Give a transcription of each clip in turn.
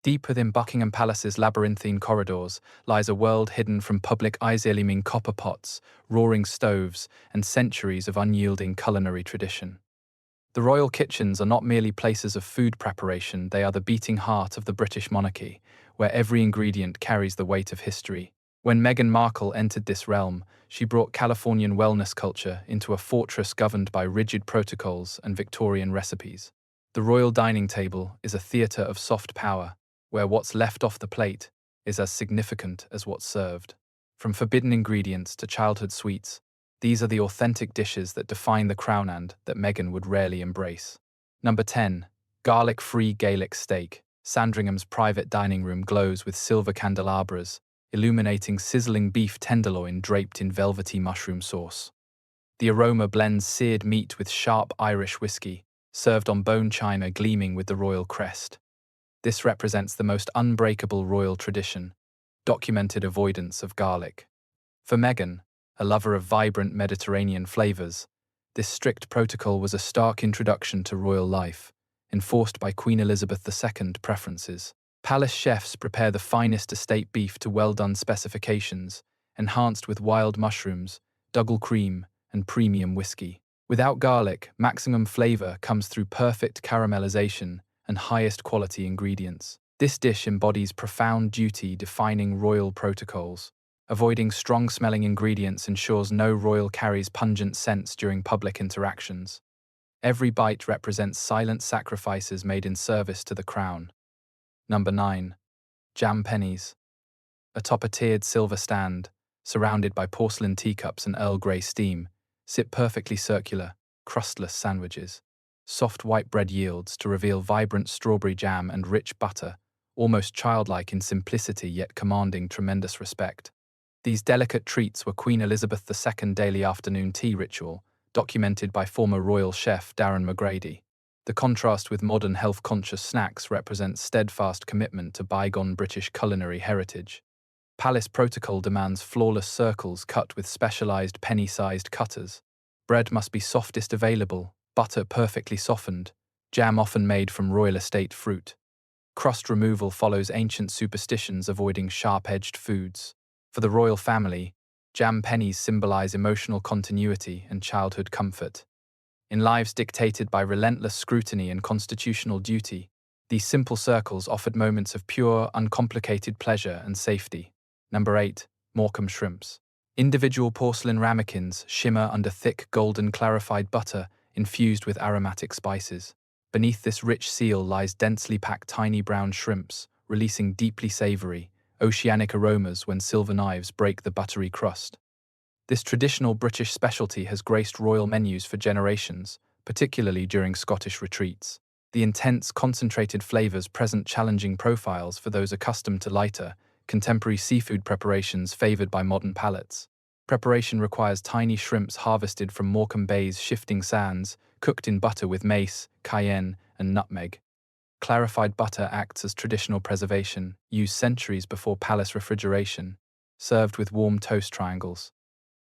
Deep within Buckingham Palace's labyrinthine corridors lies a world hidden from public eyes, gleaming copper pots, roaring stoves, and centuries of unyielding culinary tradition. The royal kitchens are not merely places of food preparation, they are the beating heart of the British monarchy, where every ingredient carries the weight of history. When Meghan Markle entered this realm, she brought Californian wellness culture into a fortress governed by rigid protocols and Victorian recipes. The royal dining table is a theatre of soft power, where what's left off the plate is as significant as what's served. From forbidden ingredients to childhood sweets, these are the authentic dishes that define the crown and that Meghan would rarely embrace. Number 10. Garlic-free Gaelic steak. Sandringham's private dining room glows with silver candelabras, illuminating sizzling beef tenderloin draped in velvety mushroom sauce. The aroma blends seared meat with sharp Irish whiskey, served on bone china gleaming with the royal crest. This represents the most unbreakable royal tradition, documented avoidance of garlic. For Meghan, a lover of vibrant Mediterranean flavors, this strict protocol was a stark introduction to royal life, enforced by Queen Elizabeth II preferences. Palace chefs prepare the finest estate beef to well-done specifications, enhanced with wild mushrooms, Dougal cream, and premium whiskey. Without garlic, maximum flavor comes through perfect caramelization and highest quality ingredients. This dish embodies profound duty defining royal protocols. Avoiding strong-smelling ingredients ensures no royal carries pungent scents during public interactions. Every bite represents silent sacrifices made in service to the crown. Number 9. Jam pennies. Atop a tiered silver stand, surrounded by porcelain teacups and Earl Grey steam, sit perfectly circular, crustless sandwiches. Soft white bread yields to reveal vibrant strawberry jam and rich butter, almost childlike in simplicity yet commanding tremendous respect. These delicate treats were Queen Elizabeth II's daily afternoon tea ritual, documented by former royal chef Darren McGrady. The contrast with modern health-conscious snacks represents steadfast commitment to bygone British culinary heritage. Palace protocol demands flawless circles cut with specialized penny-sized cutters. Bread must be softest available, butter perfectly softened, jam often made from royal estate fruit. Crust removal follows ancient superstitions avoiding sharp-edged foods. For the royal family, jam pennies symbolize emotional continuity and childhood comfort. In lives dictated by relentless scrutiny and constitutional duty, these simple circles offered moments of pure, uncomplicated pleasure and safety. Number 8. Morecambe shrimps. Individual porcelain ramekins shimmer under thick, golden clarified butter infused with aromatic spices. Beneath this rich seal lies densely packed tiny brown shrimps, releasing deeply savory, oceanic aromas when silver knives break the buttery crust. This traditional British specialty has graced royal menus for generations, particularly during Scottish retreats. The intense, concentrated flavors present challenging profiles for those accustomed to lighter, contemporary seafood preparations favored by modern palates. Preparation requires tiny shrimps harvested from Morecambe Bay's shifting sands, cooked in butter with mace, cayenne, and nutmeg. Clarified butter acts as traditional preservation, used centuries before palace refrigeration, served with warm toast triangles.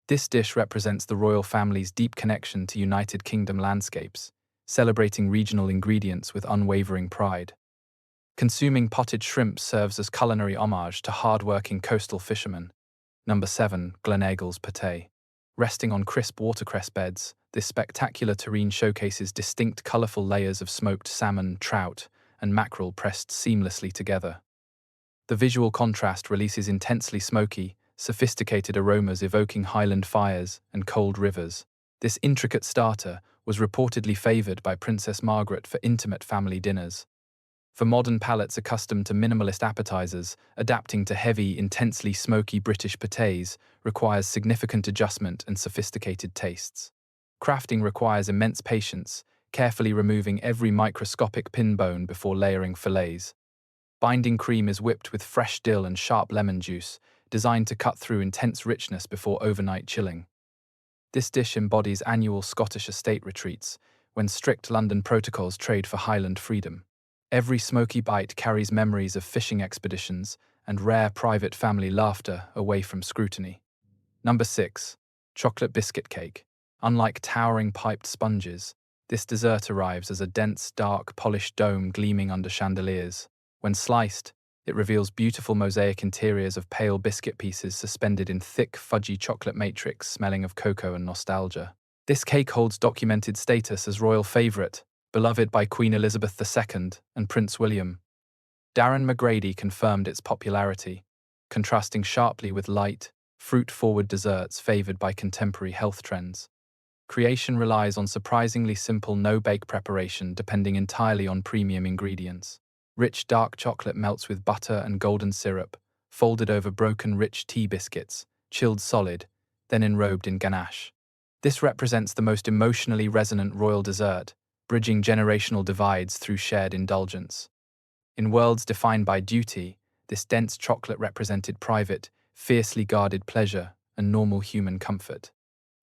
This dish represents the royal family's deep connection to United Kingdom landscapes, celebrating regional ingredients with unwavering pride. Consuming potted shrimp serves as culinary homage to hard-working coastal fishermen. Number 7. Gleneagles pate. Resting on crisp watercress beds, this spectacular terrine showcases distinct colourful layers of smoked salmon, trout, and mackerel pressed seamlessly together. The visual contrast releases intensely smoky, sophisticated aromas evoking highland fires and cold rivers. This intricate starter was reportedly favoured by Princess Margaret for intimate family dinners. For modern palates accustomed to minimalist appetizers, adapting to heavy, intensely smoky British pâtés requires significant adjustment and sophisticated tastes. Crafting requires immense patience, carefully removing every microscopic pin bone before layering fillets. Binding cream is whipped with fresh dill and sharp lemon juice, designed to cut through intense richness before overnight chilling. This dish embodies annual Scottish estate retreats, when strict London protocols trade for Highland freedom. Every smoky bite carries memories of fishing expeditions and rare private family laughter away from scrutiny. Number 6. Chocolate biscuit cake. Unlike towering piped sponges, this dessert arrives as a dense, dark, polished dome gleaming under chandeliers. When sliced, it reveals beautiful mosaic interiors of pale biscuit pieces suspended in thick, fudgy chocolate matrix smelling of cocoa and nostalgia. This cake holds documented status as royal favourite, beloved by Queen Elizabeth II and Prince William. Darren McGrady confirmed its popularity, contrasting sharply with light, fruit-forward desserts favoured by contemporary health trends. Creation relies on surprisingly simple no-bake preparation depending entirely on premium ingredients. Rich dark chocolate melts with butter and golden syrup, folded over broken rich tea biscuits, chilled solid, then enrobed in ganache. This represents the most emotionally resonant royal dessert, bridging generational divides through shared indulgence. In worlds defined by duty, this dense chocolate represented private, fiercely guarded pleasure and normal human comfort.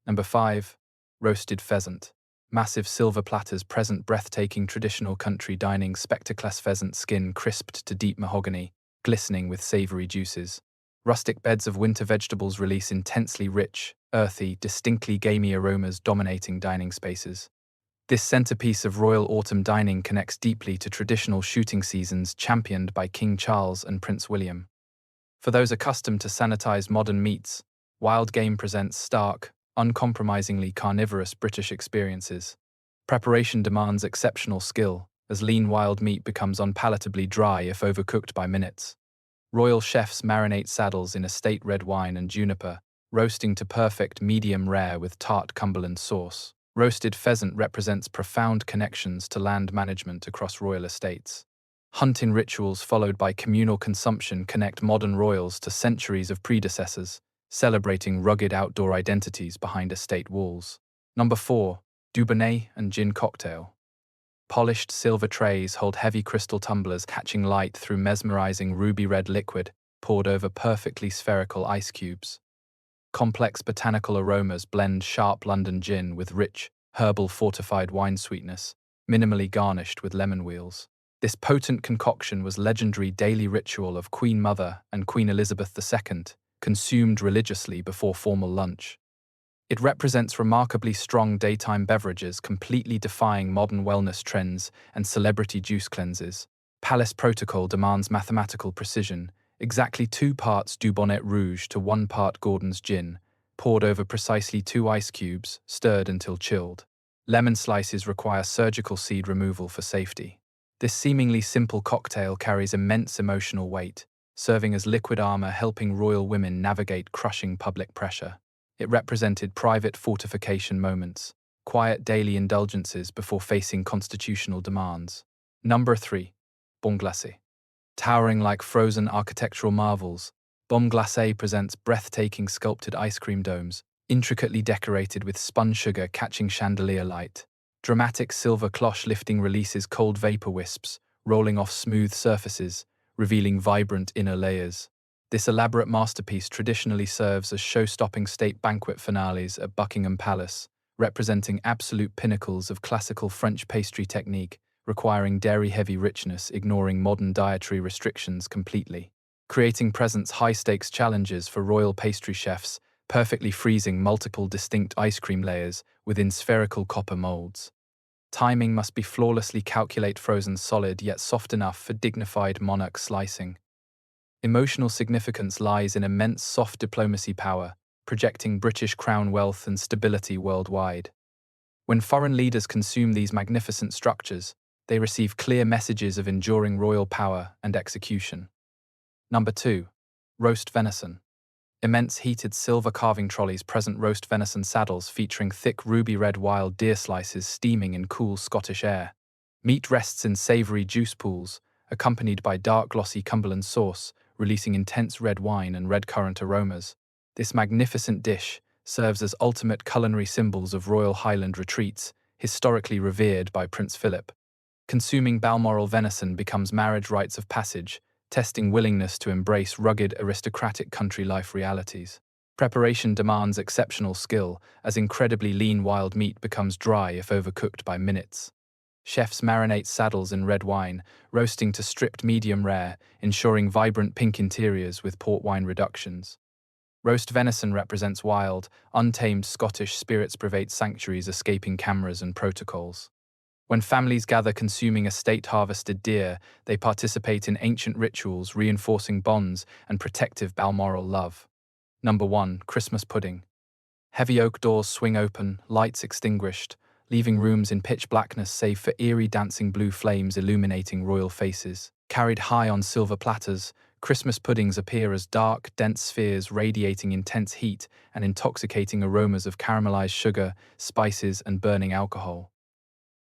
Number 5. Roasted pheasant. Massive silver platters present breathtaking traditional country dining spectacles pheasant skin crisped to deep mahogany, glistening with savoury juices. Rustic beds of winter vegetables release intensely rich, earthy, distinctly gamey aromas dominating dining spaces. This centerpiece of royal autumn dining connects deeply to traditional shooting seasons championed by King Charles and Prince William. For those accustomed to sanitized modern meats, wild game presents stark, uncompromisingly carnivorous British experiences. Preparation demands exceptional skill, as lean wild meat becomes unpalatably dry if overcooked by minutes. Royal chefs marinate saddles in estate red wine and juniper, roasting to perfect medium rare with tart Cumberland sauce. Roasted pheasant represents profound connections to land management across royal estates. Hunting rituals followed by communal consumption connect modern royals to centuries of predecessors, celebrating rugged outdoor identities behind estate walls. Number 4. Dubonnet and gin cocktail. Polished silver trays hold heavy crystal tumblers catching light through mesmerizing ruby-red liquid poured over perfectly spherical ice cubes. Complex botanical aromas blend sharp London gin with rich, herbal fortified wine sweetness, minimally garnished with lemon wheels. This potent concoction was legendary daily ritual of Queen Mother and Queen Elizabeth II, consumed religiously before formal lunch. It represents remarkably strong daytime beverages completely defying modern wellness trends and celebrity juice cleanses. Palace protocol demands mathematical precision, exactly 2 parts Dubonnet Rouge to 1 part Gordon's gin, poured over precisely 2 ice cubes, stirred until chilled. Lemon slices require surgical seed removal for safety. This seemingly simple cocktail carries immense emotional weight, serving as liquid armor helping royal women navigate crushing public pressure. It represented private fortification moments, quiet daily indulgences before facing constitutional demands. Number 3. Bombe glacee. Towering like frozen architectural marvels, Bombe glacee presents breathtaking sculpted ice cream domes, intricately decorated with spun sugar catching chandelier light. Dramatic silver cloche lifting releases cold vapor wisps, rolling off smooth surfaces, revealing vibrant inner layers. This elaborate masterpiece traditionally serves as show-stopping state banquet finales at Buckingham Palace, representing absolute pinnacles of classical French pastry technique, requiring dairy-heavy richness, ignoring modern dietary restrictions completely. Creating presents high-stakes challenges for royal pastry chefs, perfectly freezing multiple distinct ice cream layers within spherical copper molds. Timing must be flawlessly calculate frozen solid yet soft enough for dignified monarch slicing. Emotional significance lies in immense soft diplomacy power, projecting British crown wealth and stability worldwide. When foreign leaders consume these magnificent structures, they receive clear messages of enduring royal power and execution. Number 2. Roast venison. Immense heated silver carving trolleys present roast venison saddles featuring thick ruby-red wild deer slices steaming in cool Scottish air. Meat rests in savoury juice pools, accompanied by dark glossy Cumberland sauce, releasing intense red wine and red currant aromas. This magnificent dish serves as ultimate culinary symbols of royal Highland retreats, historically revered by Prince Philip. Consuming Balmoral venison becomes marriage rites of passage, testing willingness to embrace rugged aristocratic country life realities. Preparation demands exceptional skill, as incredibly lean wild meat becomes dry if overcooked by minutes. Chefs marinate saddles in red wine, roasting to stripped medium rare, ensuring vibrant pink interiors with port wine reductions. Roast venison represents wild, untamed Scottish spirits private sanctuaries escaping cameras and protocols. When families gather consuming a state-harvested deer, they participate in ancient rituals reinforcing bonds and protective Balmoral love. Number 1. Christmas pudding. Heavy oak doors swing open, lights extinguished, leaving rooms in pitch blackness save for eerie dancing blue flames illuminating royal faces. Carried high on silver platters, Christmas puddings appear as dark, dense spheres radiating intense heat and intoxicating aromas of caramelized sugar, spices, and burning alcohol.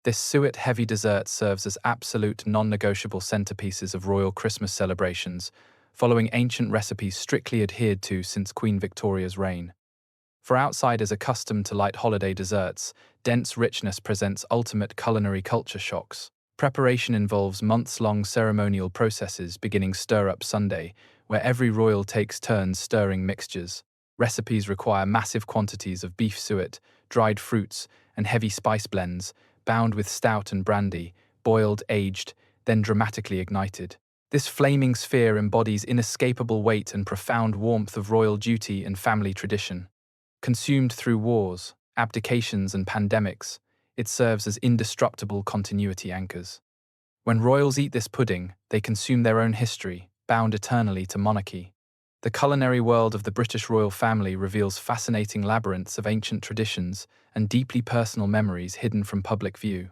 This suet-heavy dessert serves as absolute non-negotiable centerpieces of royal Christmas celebrations, following ancient recipes strictly adhered to since Queen Victoria's reign. For outsiders accustomed to light holiday desserts, dense richness presents ultimate culinary culture shocks. Preparation involves months-long ceremonial processes beginning Stir-Up Sunday, where every royal takes turns stirring mixtures. Recipes require massive quantities of beef suet, dried fruits, and heavy spice blends, bound with stout and brandy, boiled, aged, then dramatically ignited. This flaming sphere embodies inescapable weight and profound warmth of royal duty and family tradition. Consumed through wars, abdications, and pandemics, it serves as indestructible continuity anchors. When royals eat this pudding, they consume their own history, bound eternally to monarchy. The culinary world of the British royal family reveals fascinating labyrinths of ancient traditions and deeply personal memories hidden from public view.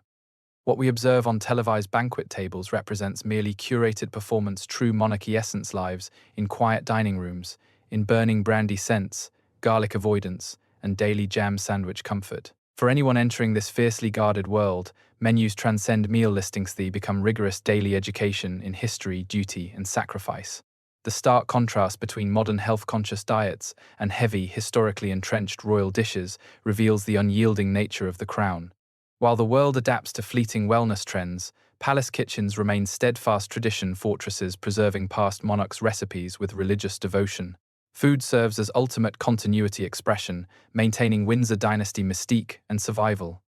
What we observe on televised banquet tables represents merely curated performance true monarchy essence lives in quiet dining rooms, in burning brandy scents, garlic avoidance, and daily jam sandwich comfort. For anyone entering this fiercely guarded world, menus transcend meal listings. They become rigorous daily education in history, duty, and sacrifice. The stark contrast between modern health-conscious diets and heavy, historically entrenched royal dishes reveals the unyielding nature of the crown. While the world adapts to fleeting wellness trends, palace kitchens remain steadfast tradition fortresses preserving past monarchs' recipes with religious devotion. Food serves as ultimate continuity expression, maintaining Windsor dynasty mystique and survival.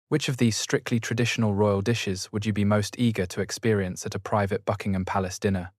Which of these strictly traditional royal dishes would you be most eager to experience at a private Buckingham Palace dinner?